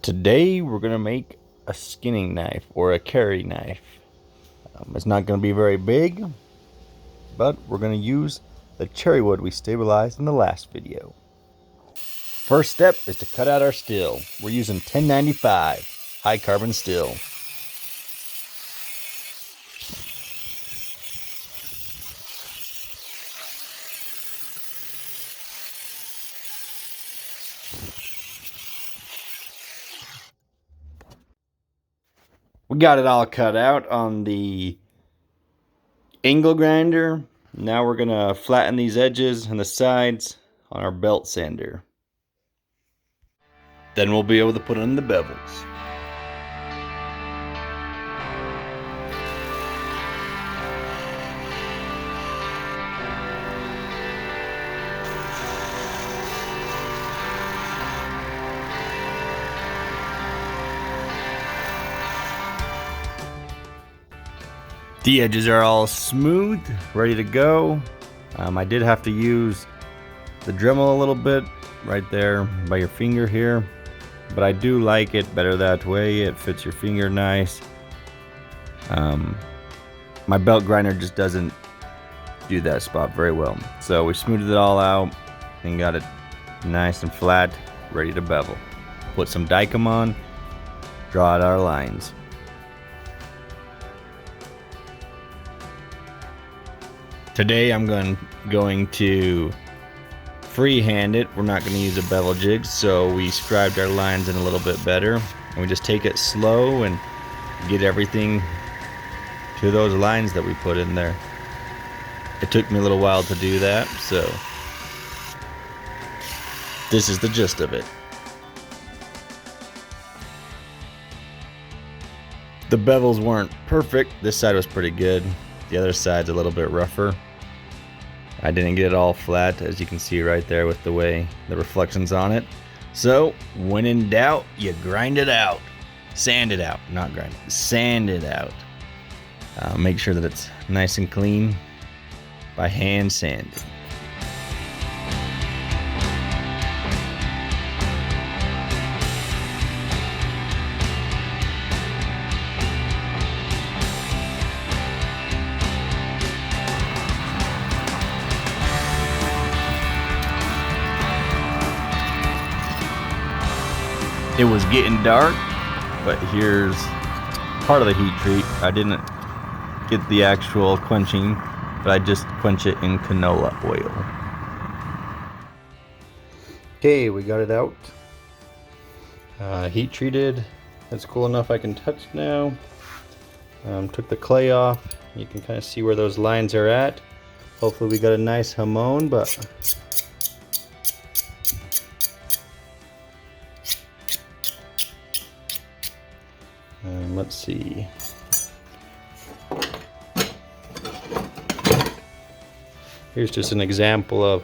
Today we're going to make a skinning knife or a carry knife. It's not going to be very big, but we're going to use the cherry wood we stabilized in the last video. First step is to cut out our steel. We're using 1095 high carbon steel. We got it all cut out on the angle grinder. Now we're going to flatten these edges and the sides on our belt sander. Then we'll be able to put in the bevels. The edges are all smooth, ready to go. I did have to use the Dremel a little bit right there by your finger here, but I do like it better that way. It fits your finger nice. My belt grinder just doesn't do that spot very well, so we smoothed it all out and got it nice and flat, ready to bevel. Put some Dicam on, draw out our lines. Today I'm going to freehand it. We're not going to use a bevel jig, so we scribed our lines in a little bit better, and we just take it slow and get everything to those lines that we put in there. It took me a little while to do that, so this is the gist of it. The bevels weren't perfect. This side was pretty good. The other side's a little bit rougher. I didn't get it all flat, as you can see right there with the way the reflections on it. So when in doubt, you grind it out. Sand it out, not grind it. Sand it out. Make sure that it's nice and clean by hand sanding. It was getting dark, but here's part of the heat treat. I didn't get the actual quenching, but I just quench it in canola oil. Okay, we got it out. Heat treated. It's cool enough I can touch now. Took the clay off. You can kind of see where those lines are at. Hopefully we got a nice hamon, but let's see. Here's just an example of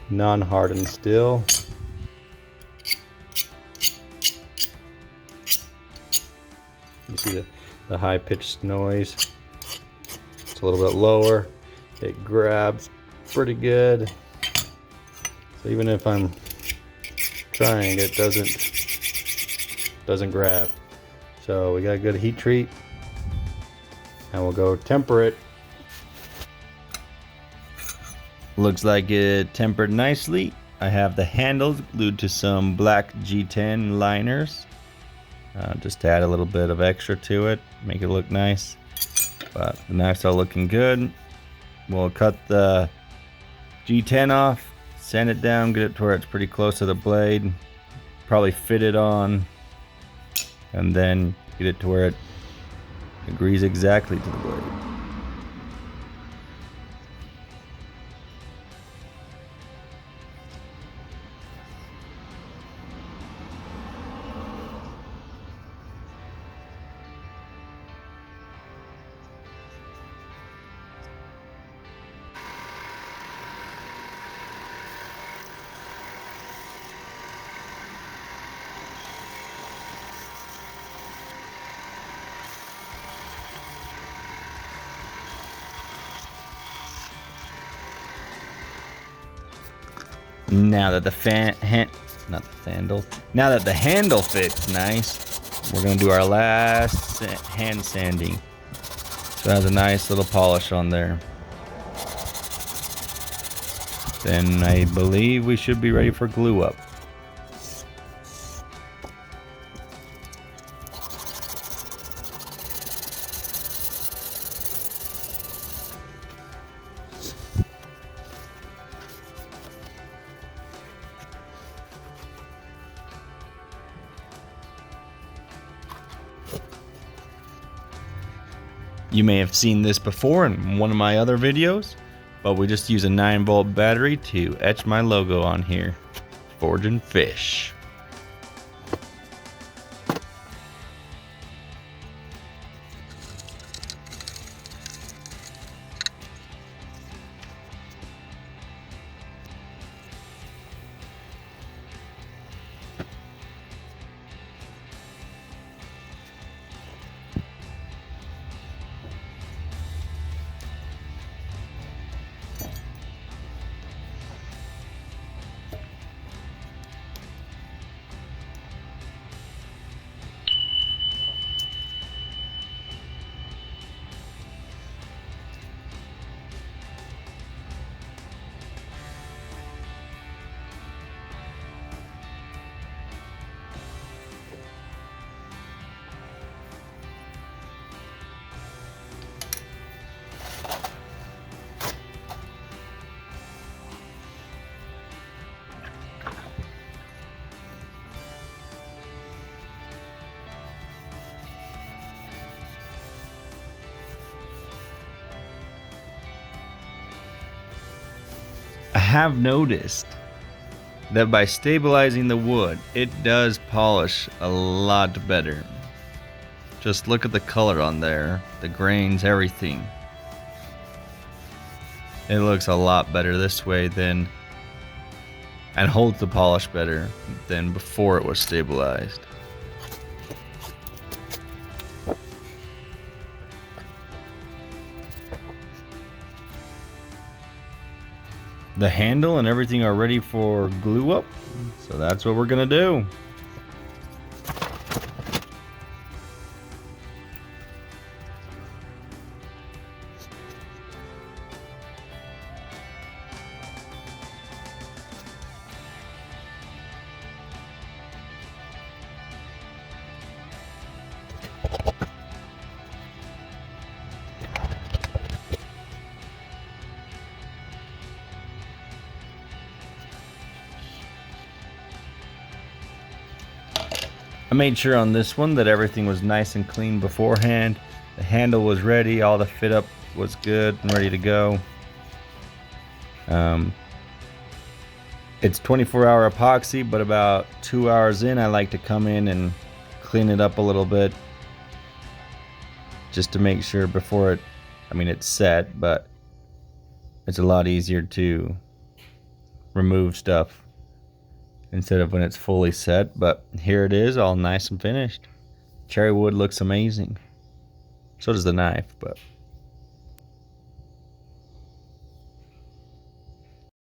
non-hardened steel. You see the high-pitched noise. It's a little bit lower. It grabs pretty good. So even if I'm trying, it doesn't grab. So we got a good heat treat, and we'll go temper it. Looks like it tempered nicely. I have the handles glued to some black G10 liners, just to add a little bit of extra to it, make it look nice. But the knife's all looking good. We'll cut the G10 off, sand it down, get it to where it's pretty close to the blade, probably fit it on, and then get it to where it agrees exactly to the blade. Now that the now that the handle fits nice, we're gonna do our last hand sanding. So it has a nice little polish on there. Then I believe we should be ready for glue up. You may have seen this before in one of my other videos, but we just use a 9-volt battery to etch my logo on here. Forging Fish. I have noticed that by stabilizing the wood, it does polish a lot better. Just look at the color on there, the grains, everything. It looks a lot better this way than, and holds the polish better than before it was stabilized. The handle and everything are ready for glue up, so that's what we're gonna do. I made sure on this one that everything was nice and clean beforehand. The handle was ready, all the fit up was good and ready to go. It's 24-hour epoxy, but about 2 hours in, I like to come in and clean it up a little bit, just to make sure before it, it's set, but it's a lot easier to remove stuff instead of when it's fully set. But here it is, all nice and finished. Cherry wood looks amazing. So does the knife, but